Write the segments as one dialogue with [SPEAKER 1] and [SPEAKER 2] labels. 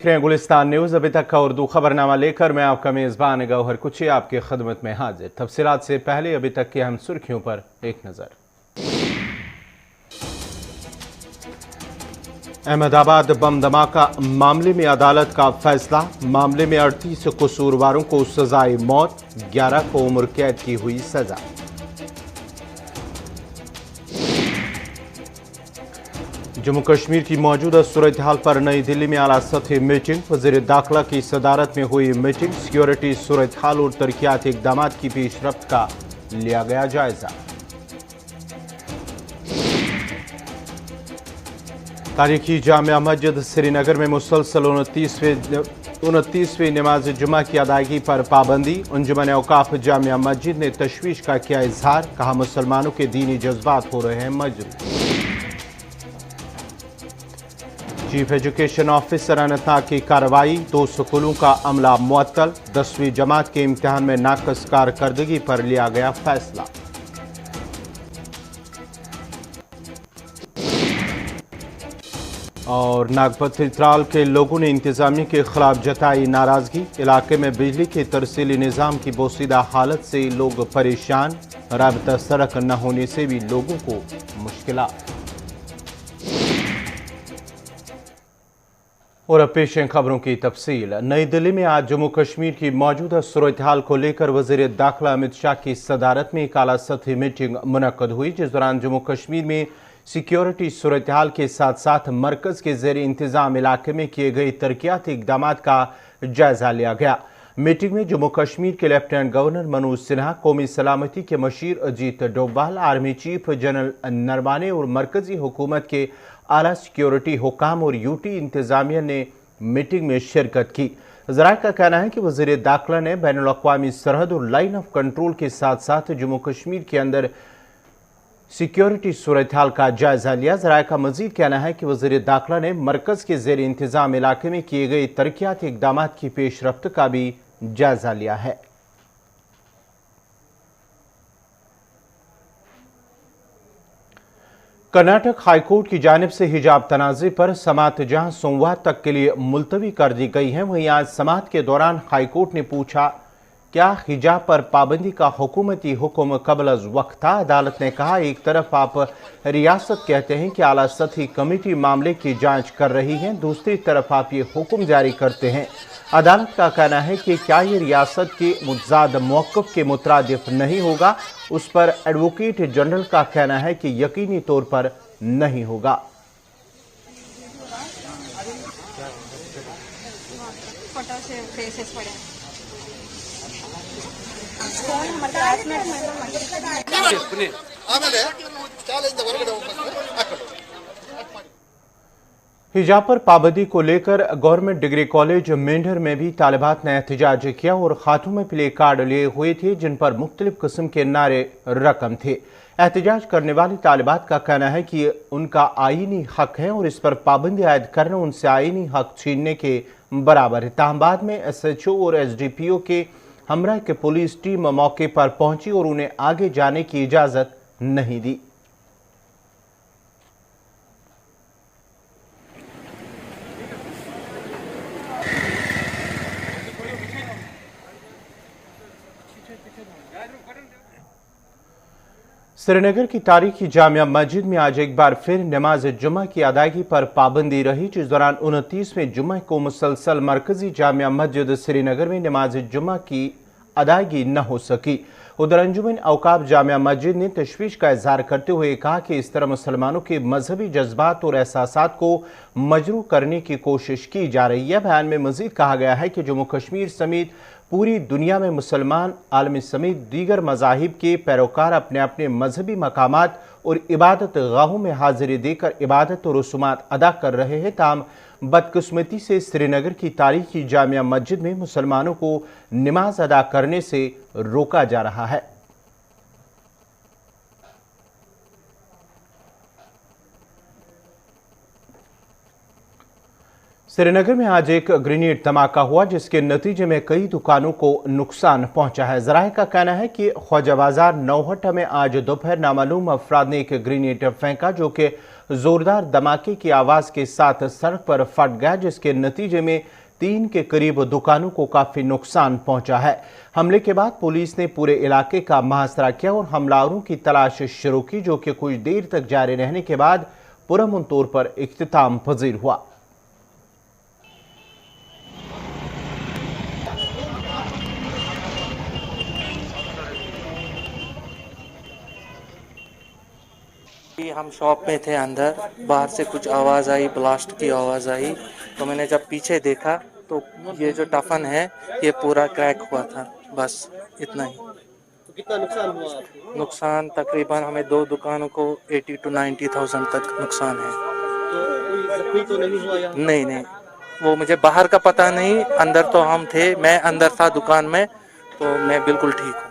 [SPEAKER 1] रहे हैं गुलिस्तान न्यूज। अभी तक का उर्दू खबरनामा लेकर मैं आपका मेजबान गौहर कुची आपकी खिदमत में हाजिर। तफसीलात से पहले अभी तक की अहम सुर्खियों पर एक नजर। अहमदाबाद बम धमाका मामले में अदालत का फैसला। मामले में 38 कसूरवारों को सजाए मौत, 11 को उम्र कैद की हुई सजा। जम्मू कश्मीर की मौजूदा सूरत हाल पर नई दिल्ली में आला सतही मीटिंग। वज़ीर दाखिला की सदारत में हुई मीटिंग। सिक्योरिटी सूरत हाल और तरक्याती इक़दाम की पेशरफ्त का लिया गया जायजा। तारीखी जामिया मस्जिद श्रीनगर में मुसलसल 29वीं नमाज जुमा की अदायगी पर पाबंदी। अंजुमन औकाफ जामिया मस्जिद ने तशवीश का किया इजहार, कहा मुसलमानों के दीनी जज्बात हो रहे हैं मजरूह। चीफ एजुकेशन ऑफिसर अनंतनाग की कार्रवाई, 2 स्कूलों का अमला मुअत्तल। 10वीं जमात के इम्तिहान में नाक़िस कारकर्दगी पर लिया गया फैसला। और नागपत त्राल के लोगों ने इंतजामिया के खिलाफ जताई नाराजगी। इलाके में बिजली के तरसीली निज़ाम की बोसीदा हालत से लोग परेशान। राबता सड़क न होने से भी लोगों को मुश्किलात। और अब पेश हैं खबरों की तफसील। नई दिल्ली में आज जम्मू कश्मीर की मौजूदा सूरत हाल को लेकर वज़ीर दाखिला अमित शाह की सदारत में एक आला सतही मीटिंग मुनक्कद हुई, जिस दौरान जम्मू कश्मीर में सिक्योरिटी सूरत हाल के साथ साथ मरकज़ के ज़ेर इंतज़ाम इलाके में किए गए तरक्याती इक़दाम का जायजा लिया गया। मीटिंग में जम्मू कश्मीर के लेफ्टिनेंट गवर्नर मनोज सिन्हा, कौमी सलामती के machine Ajit Doval, army chief general Naravane और मरकज़ी हुकूमत के आला सिक्योरिटी हुकाम और यूटी इंतजामिया ने मीटिंग में शिरकत की। ज़राए का कहना है कि वज़ीर दाखिला ने बैनुल अक़वामी सरहद और लाइन ऑफ कंट्रोल के साथ साथ जम्मू कश्मीर के अंदर सिक्योरिटी सूरत हाल का जायजा लिया। ज़राए का मजीद कहना है कि वज़ीर दाखिला ने मरकज़ के ज़ेर इंतज़ाम इलाके में किए गए तरक्याती इक़दाम की पेशरफ्त का भी जायजा लिया है। कर्नाटक हाईकोर्ट की जानिब से हिजाब तनाज़े पर समाअत जहां सोमवार तक के लिए मुलतवी कर दी गई है, वहीं आज समाअत के दौरान हाईकोर्ट ने पूछा क्या हिजाब पर पाबंदी का हुकूमती हुक्म कबल अज़ वक्त था। अदालत ने कहा, एक तरफ आप रियासत कहते हैं कि आला सतही कमेटी मामले की जांच कर रही है, दूसरी तरफ आप ये हुक्म जारी करते हैं। अदालत का कहना है कि क्या ये रियासत के मुतज़ाद मौक़िफ़ के मुतरादिफ नहीं होगा। उस पर एडवोकेट जनरल का कहना है कि यकीनी तौर पर नहीं होगा। हिजाब पर पाबंदी को लेकर गवर्नमेंट डिग्री कॉलेज मेंढर में भी तालिबात ने एहतजाज किया और हाथों में प्ले कार्ड लिए हुए थे जिन पर मुख्तलिफ किस्म के नारे रकम थे। एहतजाज करने वाली तालिबात का कहना है कि उनका आईनी हक है और इस पर पाबंदी आयद करना उनसे आईनी हक छीनने के बराबर है। ताहम बाद में SHO और SDPO के हमरा के पुलिस टीम मौके पर पहुंची और उन्हें आगे जाने की इजाजत नहीं दी। श्रीनगर की तारीखी जामिया मस्जिद में आज एक बार फिर नमाज जुमा की अदायगी पर पाबंदी रही, जिस दौरान 29वें जुमा को मुसलसल मरकजी जामिया मस्जिद श्रीनगर में नमाज जुमा की अदायगी न हो सकी। उधर अंजुमन औकाफ जामिया मस्जिद ने तशवीश का इजहार करते हुए कहा कि इस तरह मुसलमानों के मजहबी जज्बात और एहसासात को मजरूह करने की कोशिश की जा रही है। बयान में मजीद कहा गया है कि जम्मू कश्मीर समेत पूरी दुनिया में मुसलमान आलमी समेत दीगर मज़ाहिब के पैरोकार अपने अपने मजहबी मकामात और इबादत गाहों में हाजिरी देकर इबादत और रसूमात अदा कर रहे हैं। ताम बदकिस्मती से श्रीनगर की तारीखी जामिया मस्जिद में मुसलमानों को नमाज अदा करने से रोका जा रहा है। श्रीनगर में आज एक ग्रेनेड धमाका हुआ जिसके नतीजे में कई दुकानों को नुकसान पहुंचा है। जराये का कहना है कि ख्वाजा बाजार नौहट्टा में आज दोपहर नामालूम अफराद ने एक ग्रेनेड फेंका जो कि जोरदार धमाके की आवाज के साथ सड़क पर फट गया, जिसके नतीजे में 3 के करीब दुकानों को काफी नुकसान पहुंचा है। हमले के बाद पुलिस ने पूरे इलाके का मुहासरा किया और हमलावरों की तलाश शुरू की, जो कि कुछ देर तक जारी रहने के बाद पुरअमन तौर पर इख्तिताम पजीर हुआ।
[SPEAKER 2] हम शॉप में थे, अंदर बाहर से कुछ आवाज़ आई, ब्लास्ट की आवाज़ आई, तो मैंने जब पीछे देखा तो ये जो टफन है ये पूरा क्रैक हुआ था, बस इतना ही।
[SPEAKER 3] तो कितना नुकसान हुआ आपको?
[SPEAKER 2] नुकसान तकरीबन हमें 2 दुकानों को 80 to 90,000 तक नुकसान है।
[SPEAKER 3] तो कोई जख्मी तो नहीं हुआ यहाँ?
[SPEAKER 2] नहीं, वो मुझे बाहर का पता नहीं, अंदर तो हम थे, मैं अंदर था दुकान में, तो मैं बिल्कुल ठीक हूँ।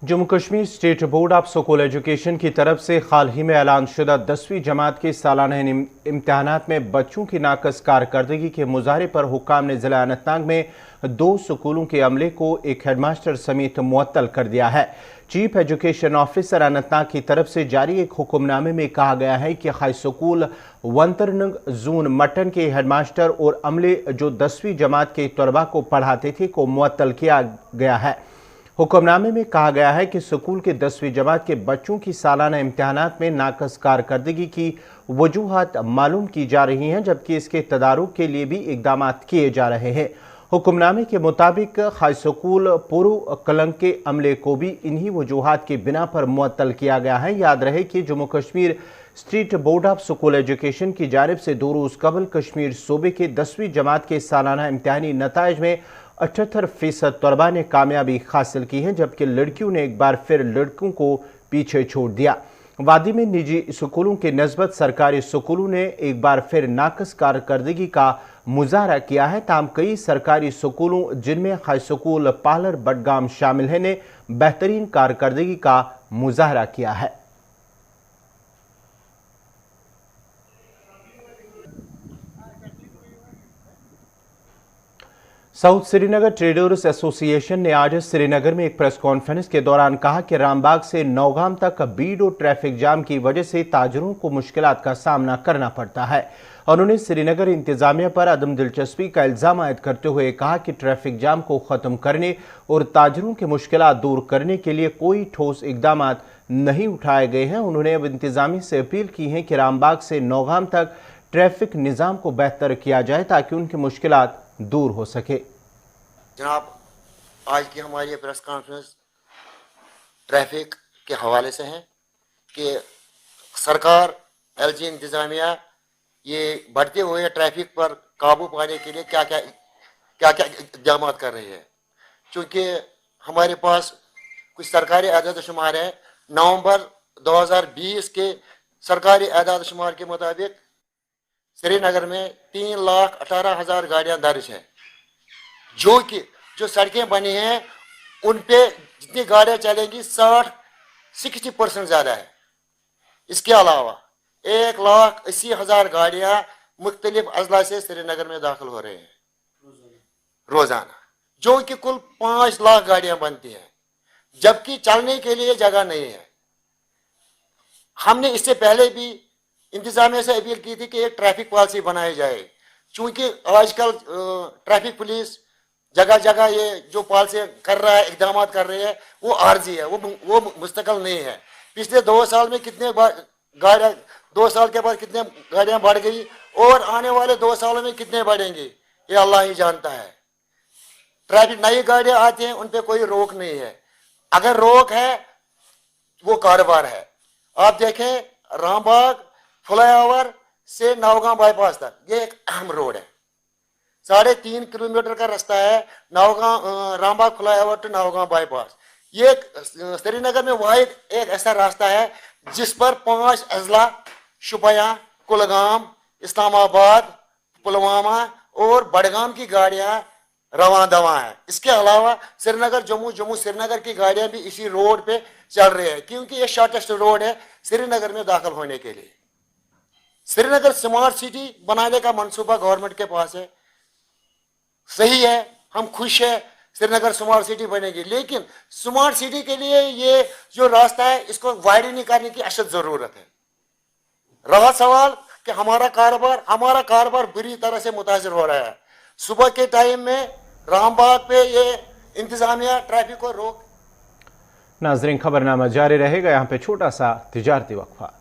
[SPEAKER 1] Jammu Kashmir state board of school education की तरफ से हाल ही में ऐलान शुदा 10वीं जमात के सालाना इम्तहानात में बच्चों की नाकस कारकर्दगी के मुजाहरे पर हुक्काम ने जिला अनंतनाग में 2 स्कूलों के अमले को एक हेडमास्टर समेत मुअत्तल कर दिया है। चीफ एजुकेशन ऑफिसर अनंतनाग की तरफ से जारी एक हुक्मनामे में कहा गया है कि हाई स्कूल वंतरनग जून मटन के हेडमास्टर और अमले जो 10वीं जमात के तलबा को पढ़ाते थे को मुअत्तल किया गया है। हुक्मनामे में कहा गया है कि स्कूल के 10वीं जमात के बच्चों की सालाना इम्तहानात में नाकस कारकर्दगी की वजूहात मालूम की जा रही हैं, जबकि इसके तदारुक के लिए भी इकदाम किए जा रहे हैं। हुक्मनामे के मुताबिक हाई स्कूल पुरु कलंग के अमले को भी इन्हीं वजूहात की बिना पर मुअत्तल किया गया है। याद रहे कि Jammu Kashmir state board of school education की जानिब से 2 रोज़ कबल कश्मीर सूबे के 10वीं जमात के सालाना इम्तहानी नताइज में 78% तलबा ने कामयाबी हासिल की है, जबकि लड़कियों ने एक बार फिर लड़कों को पीछे छोड़ दिया। वादी में निजी स्कूलों के नस्बत सरकारी स्कूलों ने एक बार फिर नाकस कारकर्दगी का मुजाहरा किया है। ताम कई सरकारी स्कूलों जिनमें हाई स्कूल पालर बडगाम शामिल है ने बेहतरीन कारकर्दगी का मुजाहरा किया है। साउथ श्रीनगर ट्रेडर्स एसोसिएशन ने आज श्रीनगर में एक प्रेस कॉन्फ्रेंस के दौरान कहा कि रामबाग से नौगाम तक भीड़ और ट्रैफिक जाम की वजह से ताजरों को मुश्किलात का सामना करना पड़ता है। उन्होंने श्रीनगर इंतजामिया पर अदम दिलचस्पी का इल्जाम आयद करते हुए कहा कि ट्रैफिक जाम को खत्म करने और ताजरों की मुश्किलात दूर करने के लिए कोई ठोस इकदाम नहीं उठाए गए हैं। उन्होंने अब इंतजामिया से अपील की है कि रामबाग से नौगाम तक ट्रैफिक निज़ाम को बेहतर किया जाए ताकि उनकी मुश्किलात दूर हो सके।
[SPEAKER 4] जनाब, आज की हमारी ये प्रेस कॉन्फ्रेंस ट्रैफिक के हवाले से है कि सरकार एलजी इंतज़ामिया ये बढ़ते हुए ट्रैफिक पर काबू पाने के लिए क्या क्या इक़दाम कर रही है। चूँकि हमारे पास कुछ सरकारी आदाद शुमार है, नवंबर 2020 के सरकारी आदाद शुमार के मुताबिक श्रीनगर में 3,18,000 गाड़ियां दर्ज है, जो सड़कें बनी हैं उन पे जितनी गाड़ियां चलेंगी 60% ज़्यादा है। इसके अलावा 1,80,000 गाड़ियां मुख्तलिफ अजला से श्रीनगर में दाखिल हो रहे हैं रोज़ाना, जो कि कुल 5 लाख गाड़ियां बनती हैं, जबकि चलने के लिए जगह नहीं है। हमने इससे पहले भी इंतजामिया से अपील की थी कि एक ट्रैफिक पॉलिसी बनाई जाए, चूँकि आजकल ट्रैफिक पुलिस जगह जगह ये जो पॉलिसी कर रहा है, इकदाम कर रही है, वो आर्जी है, वो मुस्तकिल नहीं है। पिछले 2 साल में कितने गाड़ियाँ, 2 साल के बाद कितने गाड़ियाँ बढ़ गई और आने वाले 2 सालों में कितने बढ़ेंगे ये अल्लाह ही जानता है। ट्रैफिक नई गाड़ियाँ आती हैं, उन पर कोई रोक नहीं है, अगर रोक है वो कारोबार है। आप देखें रामबाग फ्लाईओवर से नौगांव बाईपास तक ये एक अहम रोड है, 3.5 किलोमीटर का रास्ता है Naugam Rambagh flyover to Naugam bypass. ये श्रीनगर में वाहिद एक ऐसा रास्ता है जिस पर 5 अजला शुपियां, कुलगाम, इस्लामाबाद, पुलवामा और बडगाम की गाड़ियां रवां दवा हैं। इसके अलावा श्रीनगर जम्मू श्रीनगर की गाड़ियां भी इसी रोड पे चल रही है, क्योंकि ये शॉर्टेस्ट रोड है श्रीनगर में दाखिल होने के लिए। श्रीनगर स्मार्ट सिटी बनाने का मंसूबा गवर्नमेंट के पास है, सही है, हम खुश है श्रीनगर स्मार्ट सिटी बनेगी, लेकिन स्मार्ट सिटी के लिए ये जो रास्ता है इसको वाइडनिंग करने की अशद जरूरत है। रहा सवाल कि हमारा कारोबार बुरी तरह से मुतासर हो रहा है। सुबह के टाइम में रामबाग पे ये इंतजामिया ट्रैफिक को रोक।
[SPEAKER 1] नाजरीन, खबरनामा जारी रहेगा, यहाँ पे छोटा सा तिजारती वक्फा।